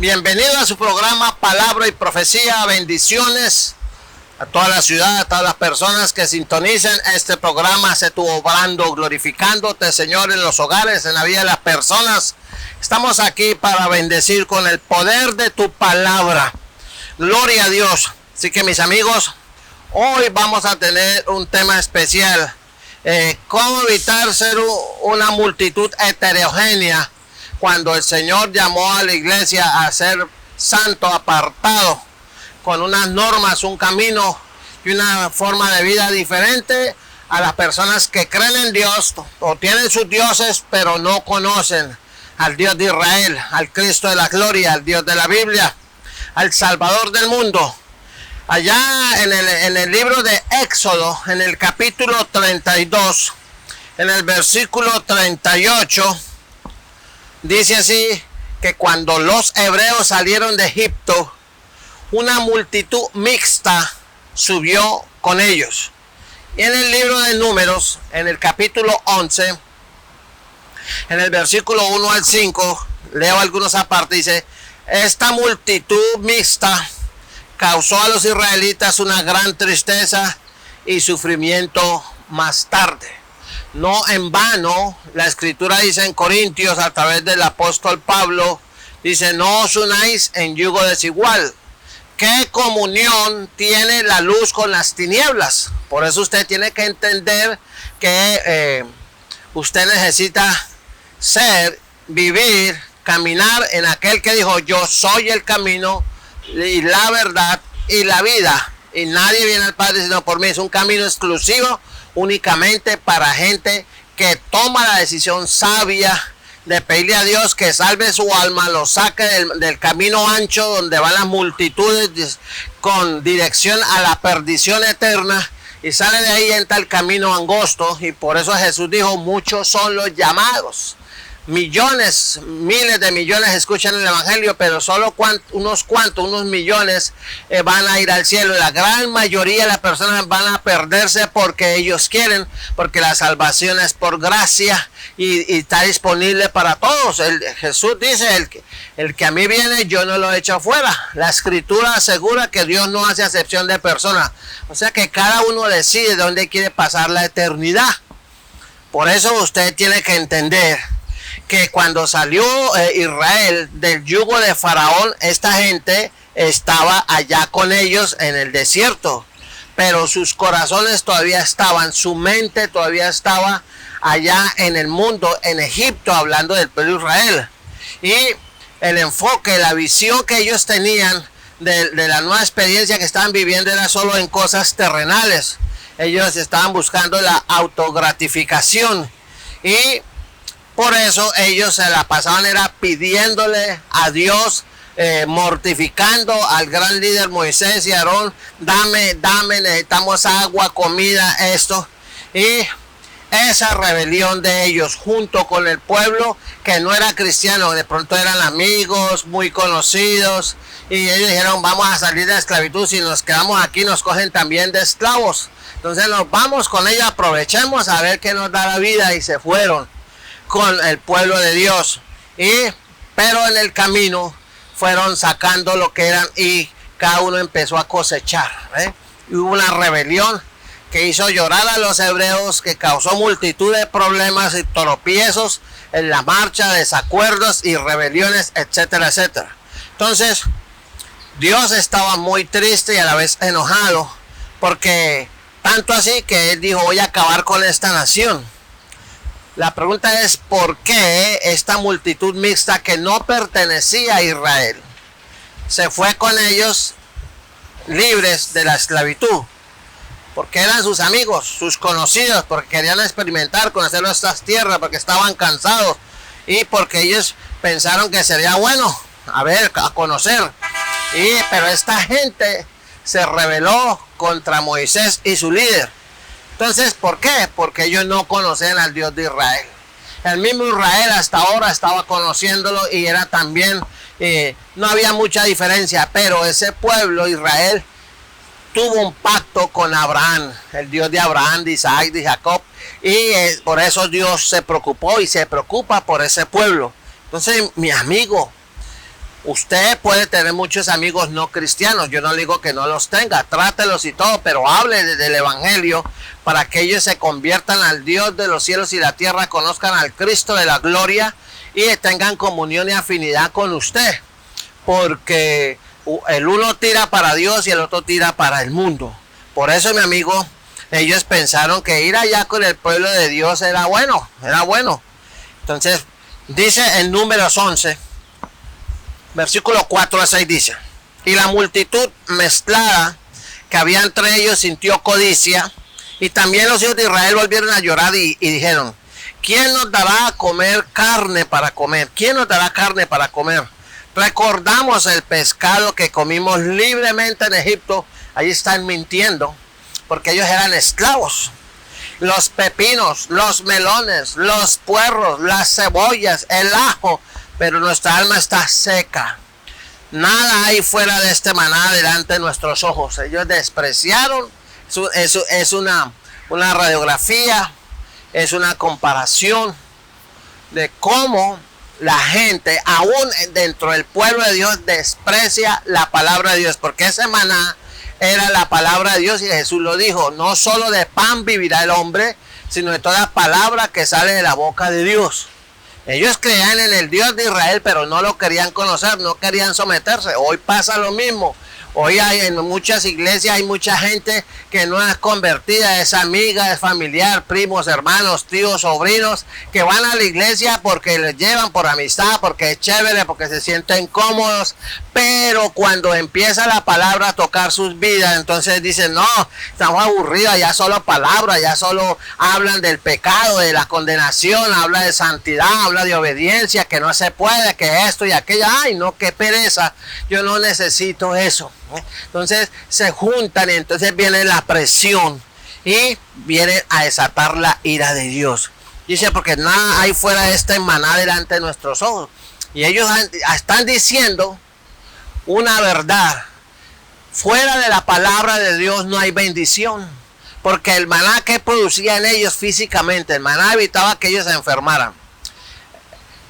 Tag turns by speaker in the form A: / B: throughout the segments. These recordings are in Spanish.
A: Bienvenido a su programa Palabra y Profecía. Bendiciones a toda la ciudad, a todas las personas que sintonicen este programa. Se tu obrando, glorificándote, Señor, en los hogares, en la vida de las personas. Estamos aquí para bendecir con el poder de tu palabra. Gloria a Dios. Así que, mis amigos, hoy vamos a tener un tema especial. ¿Cómo evitar ser una multitud heterogénea cuando el Señor llamó a la iglesia a ser santo, apartado, con unas normas, un camino y una forma de vida diferente a las personas que creen en Dios o tienen sus dioses pero no conocen al Dios de Israel, al Cristo de la gloria, al Dios de la Biblia, al Salvador del mundo? Allá en el libro de Éxodo, en el capítulo 32, en el versículo 38, dice así, que cuando los hebreos salieron de Egipto, una multitud mixta subió con ellos. Y en el libro de Números, en el capítulo 11, en el versículo 1 al 5, leo algunos aparte, dice: esta multitud mixta causó a los israelitas una gran tristeza y sufrimiento más tarde. No en vano, la escritura dice en Corintios, a través del apóstol Pablo, dice: no os unáis en yugo desigual. ¿Qué comunión tiene la luz con las tinieblas? Por eso usted tiene que entender que usted necesita vivir, caminar en aquel que dijo: yo soy el camino y la verdad y la vida, y nadie viene al Padre sino por mí. Es un camino exclusivo únicamente para gente que toma la decisión sabia de pedirle a Dios que salve su alma, lo saque del camino ancho donde van las multitudes con dirección a la perdición eterna, y sale de ahí y entra el camino angosto. Y por eso Jesús dijo: muchos son los llamados. Millones, miles de millones escuchan el evangelio, pero solo unos millones van a ir al cielo. La gran mayoría de las personas van a perderse porque ellos quieren, porque la salvación es por gracia y está disponible para todos. Jesús dice: el que a mí viene, yo no lo echo afuera. La escritura asegura que Dios no hace acepción de personas. O sea que cada uno decide dónde quiere pasar la eternidad. Por eso usted tiene que entender que cuando salió Israel del yugo de Faraón, esta gente estaba allá con ellos en el desierto, pero sus corazones todavía estaban, su mente todavía estaba allá en el mundo, en Egipto, hablando del pueblo de Israel. Y el enfoque, la visión que ellos tenían de la nueva experiencia que estaban viviendo era solo en cosas terrenales. Ellos estaban buscando la autogratificación, y por eso ellos se la pasaban era pidiéndole a Dios, mortificando al gran líder Moisés y Aarón: dame, necesitamos agua, comida, esto. Y esa rebelión de ellos junto con el pueblo que no era cristiano, de pronto eran amigos muy conocidos, y ellos dijeron: vamos a salir de la esclavitud, si nos quedamos aquí nos cogen también de esclavos, entonces nos vamos con ellos, aprovechemos a ver qué nos da la vida. Y se fueron con el pueblo de Dios, pero en el camino fueron sacando lo que eran, y cada uno empezó a cosechar, y hubo una rebelión que hizo llorar a los hebreos, que causó multitud de problemas y tropiezos en la marcha, desacuerdos y rebeliones, etcétera, etcétera. Entonces Dios estaba muy triste y a la vez enojado, porque tanto así que él dijo: voy a acabar con esta nación. La pregunta es: ¿por qué esta multitud mixta que no pertenecía a Israel se fue con ellos libres de la esclavitud? Porque eran sus amigos, sus conocidos, porque querían experimentar, conocer nuestras tierras, porque estaban cansados y porque ellos pensaron que sería bueno a conocer. Pero esta gente se rebeló contra Moisés y su líder. Entonces, ¿por qué? Porque ellos no conocían al Dios de Israel. El mismo Israel hasta ahora estaba conociéndolo, y era también, no había mucha diferencia, pero ese pueblo, Israel, tuvo un pacto con Abraham, el Dios de Abraham, de Isaac, de Jacob, y por eso Dios se preocupó y se preocupa por ese pueblo. Entonces, mi amigo, Usted puede tener muchos amigos no cristianos, yo no le digo que no los tenga, trátelos y todo, pero hable del evangelio para que ellos se conviertan al Dios de los cielos y la tierra, conozcan al Cristo de la gloria y tengan comunión y afinidad con usted, porque el uno tira para Dios y el otro tira para el mundo. Por eso, mi amigo, ellos pensaron que ir allá con el pueblo de Dios era bueno, Entonces, dice en Números 11, versículo 4 a 6 dice: y la multitud mezclada que había entre ellos sintió codicia, y también los hijos de Israel volvieron a llorar y dijeron: ¿quién nos dará a comer carne para comer? ¿Quién nos dará carne para comer? Recordamos el pescado que comimos libremente en Egipto. Ahí están mintiendo, porque ellos eran esclavos. Los pepinos, los melones, los puerros, las cebollas, el ajo, pero nuestra alma está seca. Nada hay fuera de este maná delante de nuestros ojos. Ellos despreciaron. Es una radiografía, es una comparación de cómo la gente, aún dentro del pueblo de Dios, desprecia la palabra de Dios, porque ese maná era la palabra de Dios, y Jesús lo dijo: no solo de pan vivirá el hombre, sino de toda palabra que sale de la boca de Dios. Ellos creían en el Dios de Israel, pero no lo querían conocer, no querían someterse. Hoy pasa lo mismo. Hoy hay en muchas iglesias, hay mucha gente que no es convertida, es amiga, es familiar, primos, hermanos, tíos, sobrinos, que van a la iglesia porque les llevan por amistad, porque es chévere, porque se sienten cómodos, pero cuando empieza la palabra a tocar sus vidas, entonces dicen: no, estamos aburridos, ya solo palabra, ya solo hablan del pecado, de la condenación, habla de santidad, habla de obediencia, que no se puede, que esto y aquello. Ay, no, qué pereza, yo no necesito eso. Entonces se juntan y entonces viene la presión y viene a desatar la ira de Dios. Dice: porque nada hay fuera de este maná delante de nuestros ojos. Y ellos están diciendo una verdad. Fuera de la palabra de Dios no hay bendición, porque el maná que producía en ellos físicamente, el maná evitaba que ellos se enfermaran.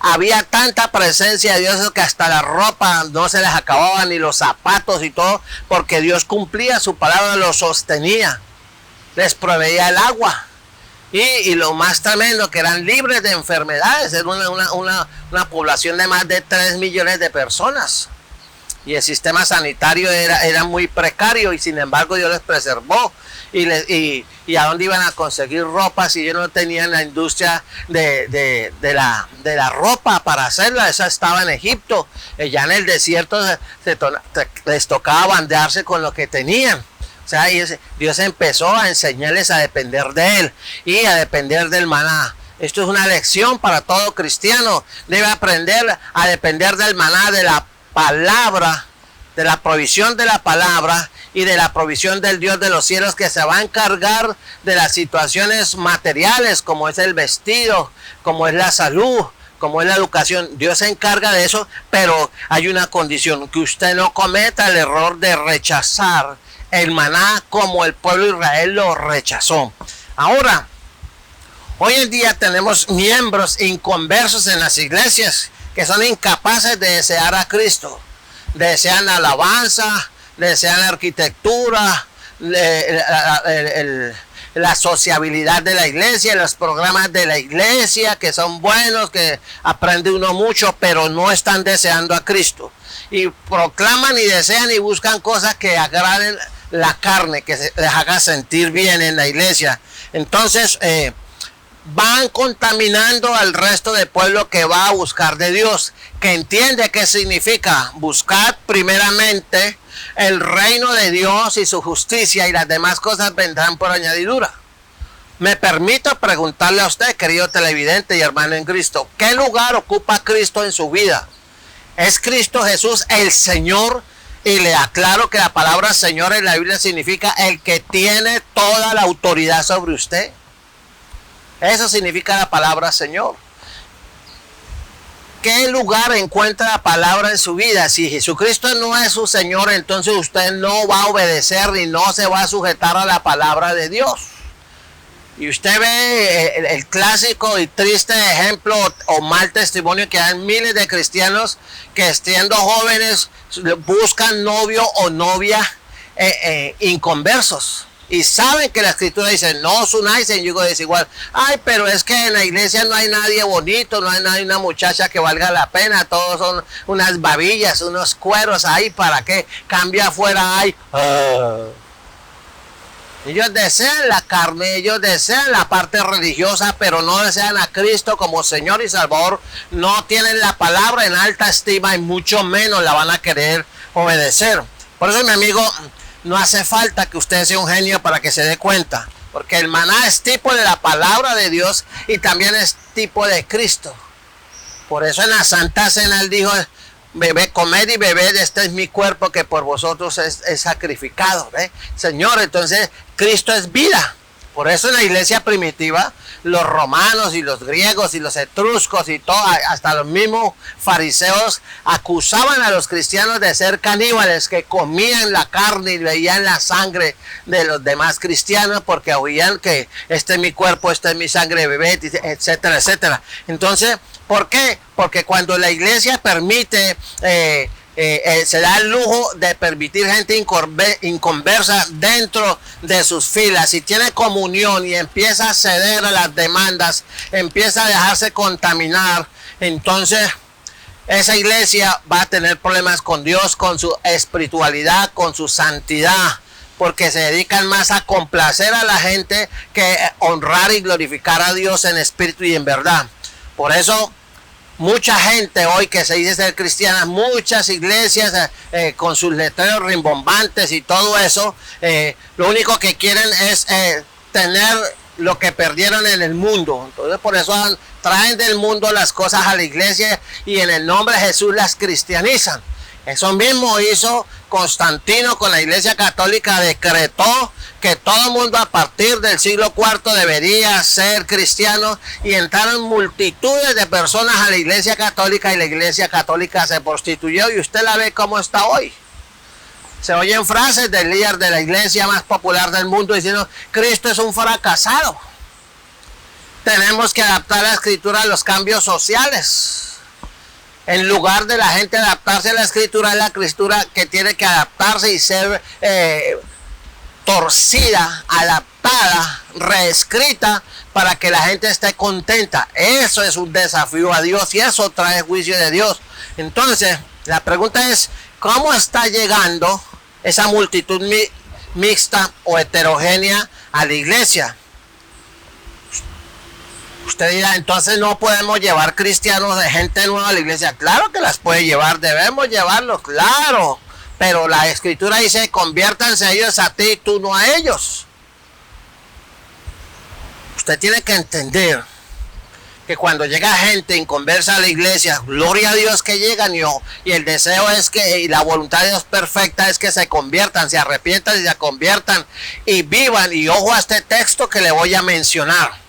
A: Había tanta presencia de Dios que hasta la ropa no se les acababa, ni los zapatos y todo, porque Dios cumplía su palabra, los sostenía, les proveía el agua. Y lo más tremendo, que eran libres de enfermedades. Era una población de más de 3 millones de personas. Y el sistema sanitario era muy precario, y sin embargo Dios les preservó. Y a dónde iban a conseguir ropa si ellos no tenían la industria de la ropa para hacerla. Esa estaba en Egipto. Ya en el desierto les tocaba bandearse con lo que tenían. O sea, Dios empezó a enseñarles a depender de Él y a depender del maná. Esto es una lección para todo cristiano. Debe aprender a depender del maná, de la palabra, de la provisión de la palabra y de la provisión del Dios de los cielos, que se va a encargar de las situaciones materiales, como es el vestido, como es la salud, como es la educación. Dios se encarga de eso, pero hay una condición: que usted no cometa el error de rechazar el maná como el pueblo de Israel lo rechazó. Ahora, hoy en día tenemos miembros inconversos en las iglesias que son incapaces de desear a Cristo. Desean alabanza, desean arquitectura, la sociabilidad de la iglesia, los programas de la iglesia que son buenos, que aprende uno mucho, pero no están deseando a Cristo. Y proclaman y desean y buscan cosas que agraden la carne, que les haga sentir bien en la iglesia. Entonces van contaminando al resto del pueblo que va a buscar de Dios, que entiende qué significa buscar primeramente el reino de Dios y su justicia, y las demás cosas vendrán por añadidura. Me permito preguntarle a usted, querido televidente y hermano en Cristo, ¿qué lugar ocupa Cristo en su vida? ¿Es Cristo Jesús el Señor? Y le aclaro que la palabra Señor en la Biblia significa el que tiene toda la autoridad sobre usted. Eso significa la palabra Señor. ¿Qué lugar encuentra la palabra en su vida? Si Jesucristo no es su Señor, entonces usted no va a obedecer ni no se va a sujetar a la palabra de Dios. Y usted ve el clásico y triste ejemplo o mal testimonio que dan miles de cristianos que siendo jóvenes buscan novio o novia inconversos. Y saben que la escritura dice, no os unáis en yugo desigual. Ay, pero es que en la iglesia no hay nadie bonito, no hay nadie, una muchacha que valga la pena. Todos son unas babillas, unos cueros ahí, ¿para qué? Cambia afuera, hay. Ellos desean la carne, ellos desean la parte religiosa, pero no desean a Cristo como Señor y Salvador. No tienen la palabra en alta estima y mucho menos la van a querer obedecer. Por eso, mi amigo, no hace falta que usted sea un genio para que se dé cuenta, porque el maná es tipo de la palabra de Dios y también es tipo de Cristo. Por eso en la Santa Cena él dijo, bebé, comed y bebed, este es mi cuerpo que por vosotros es sacrificado. ¿Ve? Señor, entonces Cristo es vida. Por eso en la iglesia primitiva, los romanos y los griegos y los etruscos y todo, hasta los mismos fariseos acusaban a los cristianos de ser caníbales, que comían la carne y veían la sangre de los demás cristianos porque oían que este es mi cuerpo, esta es mi sangre, bebé, etcétera, etcétera. Entonces, ¿por qué? Porque cuando la iglesia permite se da el lujo de permitir gente inconversa dentro de sus filas y tiene comunión y empieza a ceder a las demandas, empieza a dejarse contaminar, entonces esa iglesia va a tener problemas con Dios, con su espiritualidad, con su santidad, porque se dedican más a complacer a la gente que honrar y glorificar a Dios en espíritu y en verdad. Por eso mucha gente hoy que se dice ser cristiana, muchas iglesias con sus letreros rimbombantes y todo eso, lo único que quieren es tener lo que perdieron en el mundo. Entonces por eso traen del mundo las cosas a la iglesia y en el nombre de Jesús las cristianizan. Eso mismo hizo Constantino con la iglesia católica, decretó que todo el mundo a partir del siglo IV debería ser cristiano y entraron multitudes de personas a la iglesia católica y la iglesia católica se prostituyó y usted la ve como está hoy. Se oyen frases del líder de la iglesia más popular del mundo diciendo, Cristo es un fracasado. Tenemos que adaptar la escritura a los cambios sociales. En lugar de la gente adaptarse a la escritura, es la escritura que tiene que adaptarse y ser torcida, adaptada, reescrita para que la gente esté contenta. Eso es un desafío a Dios y eso trae juicio de Dios. Entonces, la pregunta es, ¿cómo está llegando esa multitud mixta o heterogénea a la iglesia? Usted dirá, entonces no podemos llevar cristianos de gente nueva a la iglesia. Claro que las puede llevar, debemos llevarlos, claro. Pero la escritura dice, conviértanse ellos a ti y tú no a ellos. Usted tiene que entender que cuando llega gente inconversa a la iglesia, gloria a Dios que llegan y el deseo es que, y la voluntad de Dios perfecta es que se conviertan, se arrepientan y se conviertan y vivan. Y ojo a este texto que le voy a mencionar.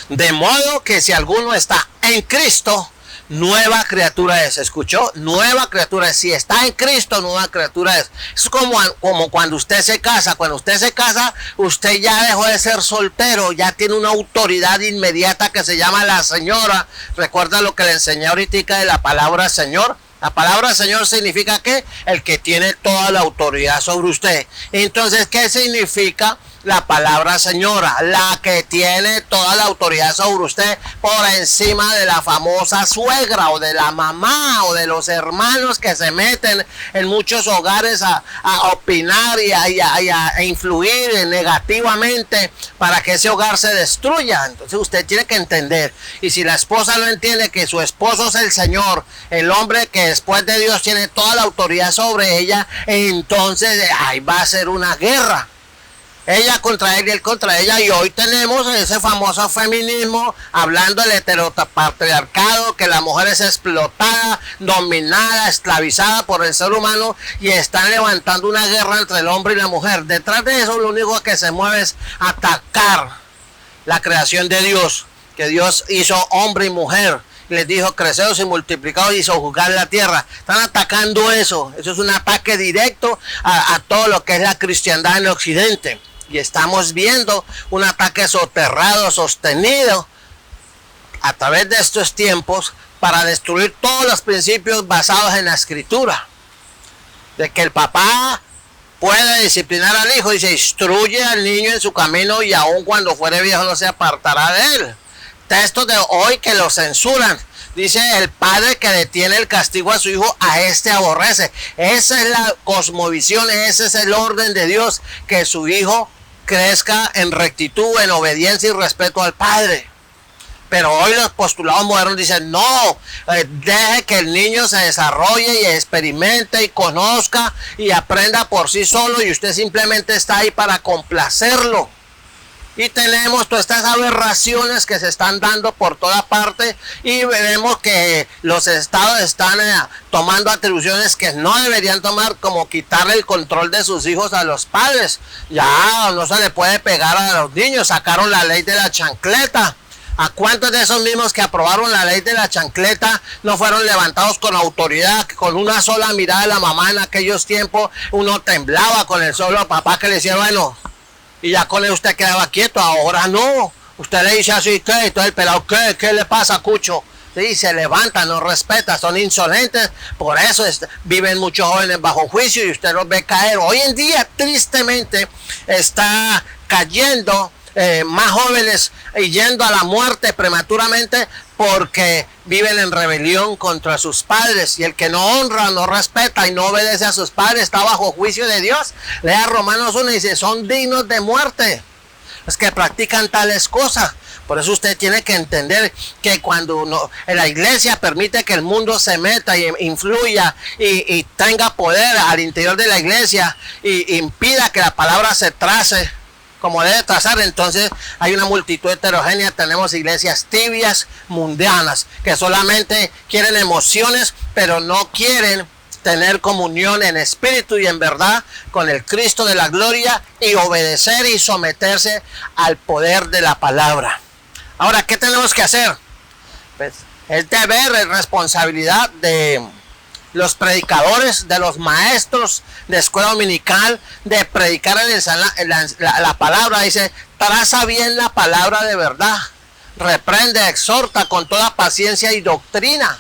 A: De modo que si alguno está en Cristo, nueva criatura es. ¿Escuchó? Nueva criatura es. Si está en Cristo, nueva criatura es. Es como cuando usted se casa. Cuando usted se casa, usted ya dejó de ser soltero. Ya tiene una autoridad inmediata que se llama la señora. ¿Recuerda lo que le enseñé ahorita de la palabra Señor? La palabra Señor significa que el que tiene toda la autoridad sobre usted. Entonces, ¿qué significa la palabra señora? La que tiene toda la autoridad sobre usted por encima de la famosa suegra o de la mamá o de los hermanos que se meten en muchos hogares a opinar y a influir negativamente para que ese hogar se destruya. Entonces usted tiene que entender, y si la esposa no entiende que su esposo es el Señor, el hombre que después de Dios tiene toda la autoridad sobre ella, entonces ahí va a ser una guerra. Ella contra él y él contra ella. Y hoy tenemos ese famoso feminismo hablando del heteropatriarcado, que la mujer es explotada, dominada, esclavizada por el ser humano, y están levantando una guerra entre el hombre y la mujer. Detrás de eso lo único que se mueve es atacar la creación de Dios, que Dios hizo hombre y mujer. Les dijo, creceos y multiplicados y sojuzgar la tierra. Están atacando eso. Eso es un ataque directo a todo lo que es la cristiandad en el occidente. Y estamos viendo un ataque soterrado, sostenido a través de estos tiempos para destruir todos los principios basados en la escritura. De que el papá puede disciplinar al hijo y se instruye al niño en su camino y aun cuando fuere viejo no se apartará de él. Textos de hoy que lo censuran. Dice el padre que detiene el castigo a su hijo, a este aborrece. Esa es la cosmovisión, ese es el orden de Dios, que su hijo crezca en rectitud, en obediencia y respeto al padre. Pero hoy los postulados modernos dicen, no, deje que el niño se desarrolle y experimente y conozca y aprenda por sí solo y usted simplemente está ahí para complacerlo. Y tenemos todas estas aberraciones que se están dando por toda parte y vemos que los estados están tomando atribuciones que no deberían tomar, como quitarle el control de sus hijos a los padres. Ya no se le puede pegar a los niños, sacaron la ley de la chancleta. ¿A cuántos de esos mismos que aprobaron la ley de la chancleta no fueron levantados con autoridad? Con una sola mirada de la mamá en aquellos tiempos uno temblaba con el solo papá que le decía, bueno, y ya con él usted quedaba quieto. Ahora no, usted le dice así, ¿qué? Y todo el pelado, ¿qué le pasa, Cucho? Sí, se levanta, no respeta, son insolentes. Por eso viven muchos jóvenes bajo juicio y usted los ve caer. Hoy en día, tristemente, está cayendo más jóvenes yendo a la muerte prematuramente porque viven en rebelión contra sus padres, y el que no honra, no respeta y no obedece a sus padres está bajo juicio de Dios. Lea Romanos 1 y dice, son dignos de muerte los que practican tales cosas. Por eso usted tiene que entender que cuando la iglesia permite que el mundo se meta y influya y tenga poder al interior de la iglesia y impida que la palabra se trace como debe trazar, entonces hay una multitud heterogénea. Tenemos iglesias tibias, mundanas, que solamente quieren emociones, pero no quieren tener comunión en espíritu y en verdad con el Cristo de la gloria y obedecer y someterse al poder de la palabra. Ahora, ¿qué tenemos que hacer? Pues, es deber, es responsabilidad de los predicadores, de los maestros de escuela dominical, de predicar la palabra. Dice, traza bien la palabra de verdad, reprende, exhorta con toda paciencia y doctrina.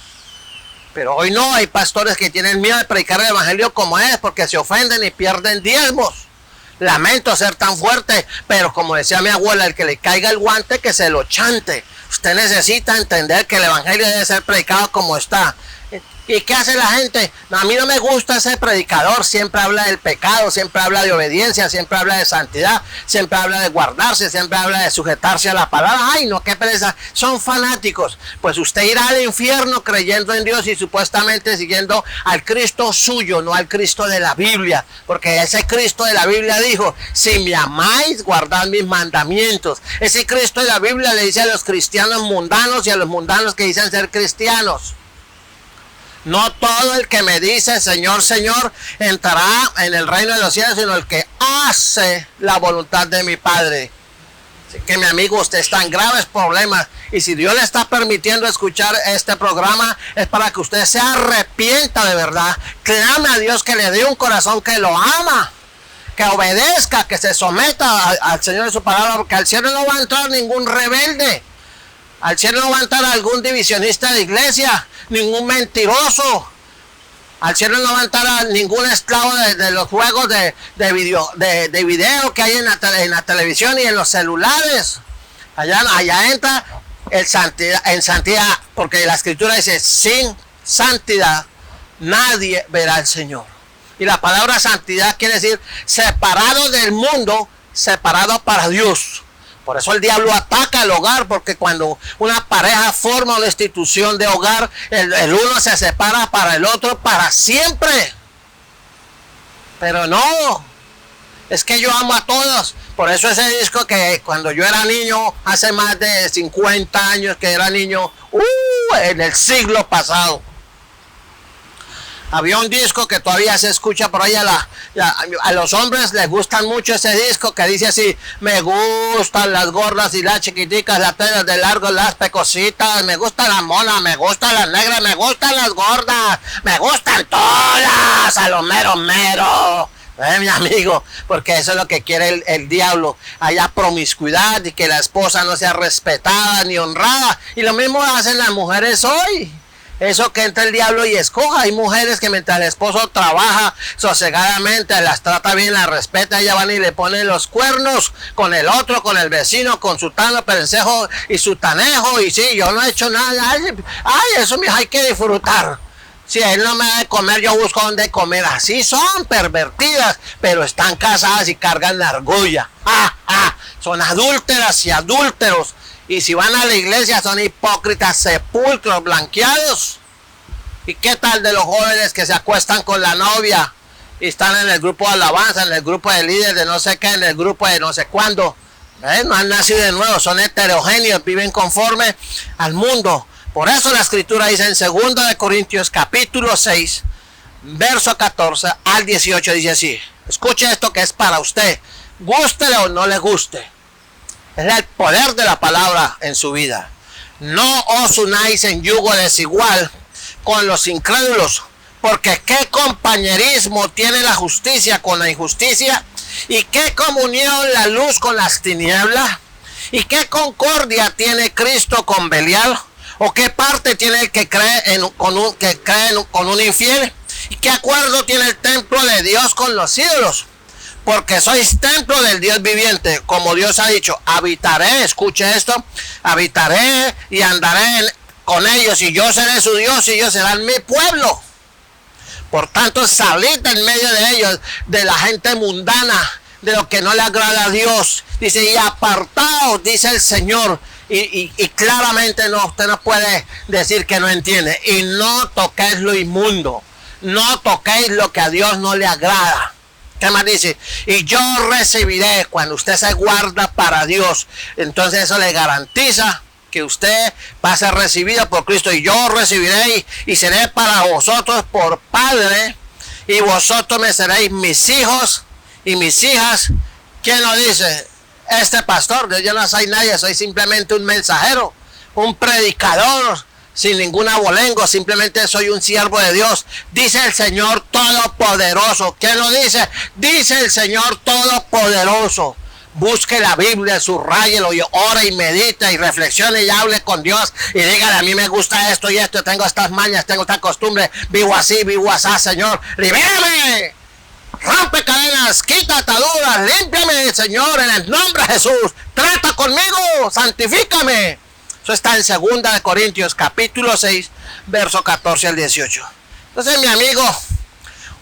A: Pero hoy no, hay pastores que tienen miedo de predicar el evangelio como es, porque se ofenden y pierden diezmos. Lamento ser tan fuerte, pero como decía mi abuela, el que le caiga el guante, que se lo chante. Usted necesita entender que el evangelio debe ser predicado como está. ¿Y qué hace la gente? No, a mí no me gusta ese predicador, siempre habla del pecado, siempre habla de obediencia, siempre habla de santidad, siempre habla de guardarse, siempre habla de sujetarse a la palabra. Ay, no, qué pereza, son fanáticos. Pues usted irá al infierno creyendo en Dios y supuestamente siguiendo al Cristo suyo, no al Cristo de la Biblia, porque ese Cristo de la Biblia dijo, si me amáis, guardad mis mandamientos. Ese Cristo de la Biblia le dice a los cristianos mundanos y a los mundanos que dicen ser cristianos, no todo el que me dice Señor, Señor entrará en el reino de los cielos, sino el que hace la voluntad de mi Padre. Así que mi amigo, usted está en graves problemas, y si Dios le está permitiendo escuchar este programa es para que usted se arrepienta de verdad, clame a Dios que le dé un corazón que lo ama, que obedezca, que se someta al Señor de su palabra, porque al cielo no va a entrar ningún rebelde. Al cielo no va a entrar algún divisionista de iglesia, ningún mentiroso. Al cielo no va a entrar ningún esclavo de los juegos de video que hay en la televisión y en los celulares. Allá entra en santidad, porque la escritura dice, sin santidad nadie verá al Señor. Y la palabra santidad quiere decir separado del mundo, separado para Dios. Por eso el diablo ataca el hogar, porque cuando una pareja forma una institución de hogar, el uno se separa para el otro para siempre. Pero no, es que yo amo a todos. Por eso ese disco que cuando yo era niño, hace más de 50 años que era niño, en el siglo pasado, había un disco que todavía se escucha por ahí, a los hombres les gustan mucho ese disco que dice así, me gustan las gordas y las chiquiticas, las telas de largo, las pecositas, me gustan las monas, me gustan las negras, me gustan las gordas, me gustan todas, a lo mero mero. Mi amigo, porque eso es lo que quiere el diablo, haya promiscuidad y que la esposa no sea respetada ni honrada. Y lo mismo hacen las mujeres hoy. Eso que entra el diablo y escoja. Hay mujeres que mientras el esposo trabaja sosegadamente, las trata bien, las respeta, ella van y le ponen los cuernos con el otro, con el vecino, con su tano, perencejo y su tanejo. Y sí, yo no he hecho nada. Ay, eso mija, hay que disfrutar. Si él no me da de comer, yo busco dónde comer. Así son, pervertidas, pero están casadas y cargan la argolla. Son adúlteras y adúlteros. Y si van a la iglesia son hipócritas, sepulcros blanqueados. ¿Y qué tal de los jóvenes que se acuestan con la novia y están en el grupo de alabanza, en el grupo de líderes de no sé qué, en el grupo de no sé cuándo? No han nacido de nuevo, son heterogéneos, viven conforme al mundo. Por eso la escritura dice en 2 de Corintios capítulo 6, verso 14 al 18, dice así. Escuche esto que es para usted, gústele o no le guste. Es el poder de la palabra en su vida. No os unáis en yugo desigual con los incrédulos, porque qué compañerismo tiene la justicia con la injusticia, y qué comunión la luz con las tinieblas, y qué concordia tiene Cristo con Belial, o qué parte tiene el que cree con un infiel, y qué acuerdo tiene el templo de Dios con los ídolos. Porque sois templo del Dios viviente, como Dios ha dicho, habitaré, escuche esto, habitaré y andaré con ellos, y yo seré su Dios y ellos serán mi pueblo. Por tanto, salid en medio de ellos, de la gente mundana, de lo que no le agrada a Dios. Dice, y apartaos, dice el Señor, y claramente no, usted no puede decir que no entiende, y no toquéis lo inmundo, no toquéis lo que a Dios no le agrada. ¿Qué más dice? Y yo recibiré. Cuando usted se guarda para Dios, entonces eso le garantiza que usted va a ser recibido por Cristo. Y yo recibiré y seré para vosotros por Padre, y vosotros me seréis mis hijos y mis hijas. ¿Quién lo dice? Este pastor. Yo no soy nadie, soy simplemente un mensajero, un predicador sin ningún abolengo, simplemente soy un siervo de Dios. Dice el Señor Todopoderoso. ¿Quién lo dice? Dice el Señor Todopoderoso. Busque la Biblia, subrayelo y ora y medita y reflexione y hable con Dios y dígale, a mí me gusta esto y esto, tengo estas mañas, tengo esta costumbre, vivo así, Señor, libérame, rompe cadenas, quita ataduras, límpiame, Señor, en el nombre de Jesús, trata conmigo, santifícame. Eso está en 2 de Corintios capítulo 6, verso 14 al 18. Entonces, mi amigo,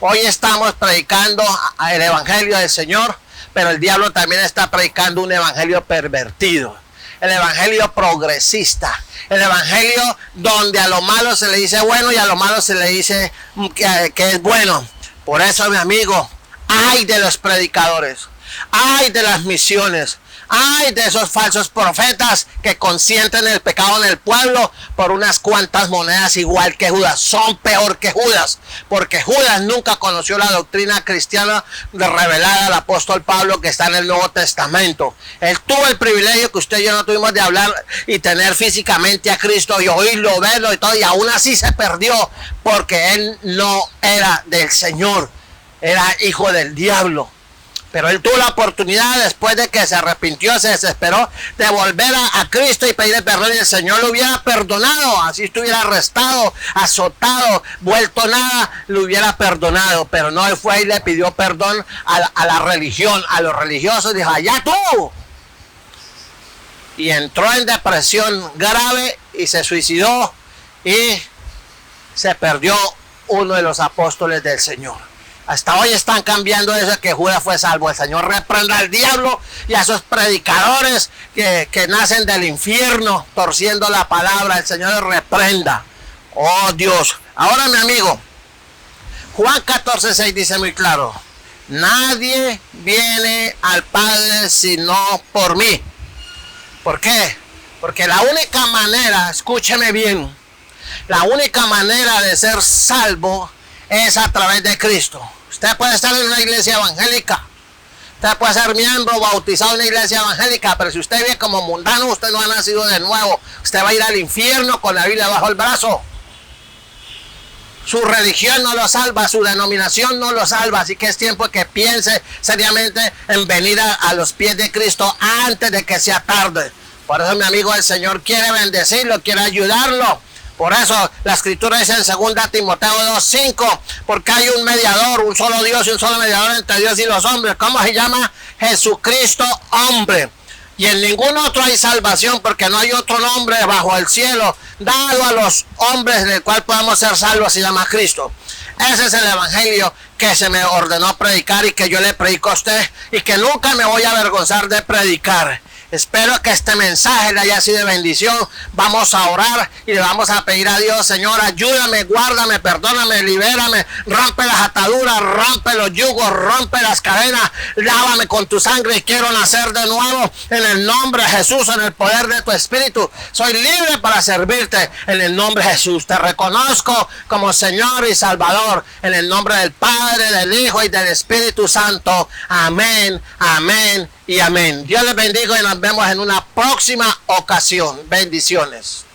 A: hoy estamos predicando el evangelio del Señor, pero el diablo también está predicando un evangelio pervertido, el evangelio progresista, el evangelio donde a lo malo se le dice bueno y a lo malo se le dice que es bueno. Por eso, mi amigo, ay de los predicadores, ay de las misiones, ay de esos falsos profetas que consienten el pecado en el pueblo por unas cuantas monedas, igual que Judas. Son peor que Judas, porque Judas nunca conoció la doctrina cristiana revelada al apóstol Pablo, que está en el Nuevo Testamento. Él tuvo el privilegio que usted y yo no tuvimos de hablar y tener físicamente a Cristo y oírlo, verlo y todo, y aún así se perdió porque él no era del Señor, era hijo del diablo. Pero él tuvo la oportunidad, después de que se arrepintió, se desesperó, de volver a Cristo y pedirle perdón, y el Señor lo hubiera perdonado. Así estuviera arrestado, azotado, vuelto nada, lo hubiera perdonado. Pero no, él fue y le pidió perdón a la religión, a los religiosos, dijo, allá tú. Y entró en depresión grave y se suicidó y se perdió uno de los apóstoles del Señor. Hasta hoy están cambiando eso, que Judas fue salvo. El Señor reprenda al diablo y a esos predicadores que nacen del infierno torciendo la palabra. El Señor les reprenda. Oh Dios. Ahora, mi amigo, Juan 14:6 dice muy claro: nadie viene al Padre sino por mí. ¿Por qué? Porque la única manera, escúcheme bien, la única manera de ser salvo es a través de Cristo. Usted puede estar en una iglesia evangélica, usted puede ser miembro bautizado en una iglesia evangélica, pero si usted vive como mundano, usted no ha nacido de nuevo. Usted va a ir al infierno con la Biblia bajo el brazo. Su religión no lo salva, su denominación no lo salva, así que es tiempo que piense seriamente en venir a los pies de Cristo antes de que sea tarde. Por eso, mi amigo, el Señor quiere bendecirlo, quiere ayudarlo. Por eso la Escritura dice en 2 Timoteo 2:5, porque hay un mediador, un solo Dios y un solo mediador entre Dios y los hombres. ¿Cómo se llama? Jesucristo hombre. Y en ningún otro hay salvación, porque no hay otro nombre bajo el cielo dado a los hombres en el cual podamos ser salvos, se llama Cristo. Ese es el evangelio que se me ordenó predicar y que yo le predico a usted y que nunca me voy a avergonzar de predicar. Espero que este mensaje le haya sido de bendición. Vamos a orar y le vamos a pedir a Dios: Señor, ayúdame, guárdame, perdóname, libérame, rompe las ataduras, rompe los yugos, rompe las cadenas, lávame con tu sangre y quiero nacer de nuevo en el nombre de Jesús, en el poder de tu Espíritu. Soy libre para servirte en el nombre de Jesús. Te reconozco como Señor y Salvador en el nombre del Padre, del Hijo y del Espíritu Santo. Amén, amén y amén. Dios les bendiga y nos vemos en una próxima ocasión. Bendiciones.